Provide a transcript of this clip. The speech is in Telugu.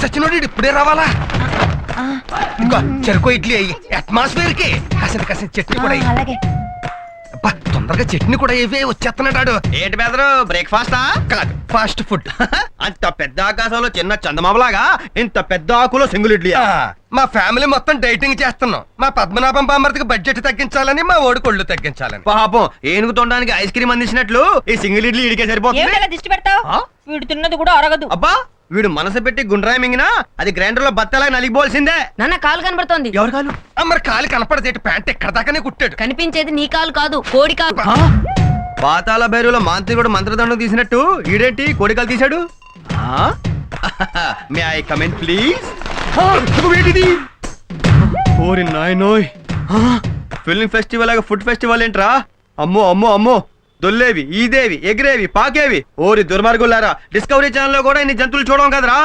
సచ్చినోడు ఇప్పుడే రావాలా? ఇంకా చెరుకు ఇడ్లీ అయ్యి అట్మాస్ఫియర్ కి కాసిన చట్నీ కూడా అలాగే. తొందరగా చట్నీ కూడా ఇవే వచ్చేస్తున్నాడు. ఏంటి బెదరు బ్రేక్ఫాస్టా? కాదు, ఫాస్ట్ ఫుడ్. అంత పెద్ద ఆకాశంలో చిన్న చందమామలాగా ఇంత పెద్ద ఆకులో సింగిల్ ఇడ్లీ. మా ఫ్యామిలీ మొత్తం డైటింగ్ చేస్తున్నాం. మా పద్మనాభం బామర్తికి బడ్జెట్ తగ్గించాలని, మా ఓడి కొళ్ళు తగ్గించాలని. పాపం ఏనుగు తొండడానికి ఐస్ క్రీమ్ అందించినట్లు ఈ సింగిల్ ఇడ్లీ ఇడికే సరిపోతుంది. ఏమిటలా దిష్టి పెడతావు? వీడు తిన్నది కూడా అరగదు. అబ్బా వీడు మనసు పెట్టి గుండ్రాయి మింగినా అది గ్రైండర్ లో బత్తలా నలిగిపోవాల్సిందే. నాన్న కాలు కనబడుతోంది. ఎవరు కాలు? మరి కాలు కనపడదేటి, ప్యాంట్ ఎక్కడ దాకానే కుట్టాడు. కనిపించేది నీ కాలు కాదు, కోడి కాలు. పాతాల బైరులో మాంత్రికుడు మంత్రదండం తీసినట్టు ఈడేంటి కోడికలు తీశాడు? May I comment please? ఓరి నాయనోయ్, ఫిల్మ్ ఫెస్టివల్ లాగా ఫుడ్ ఫెస్టివల్ ఏంట్రా? అమ్మో అమ్మో అమ్మో, దొల్లేవి, ఈదేవి, ఎగిరేవి, పాకేవి. ఓరి దుర్మార్గులారా, డిస్కవరీ ఛానల్ లో కూడా ఇన్ని జంతువులు చూడడం కదరా.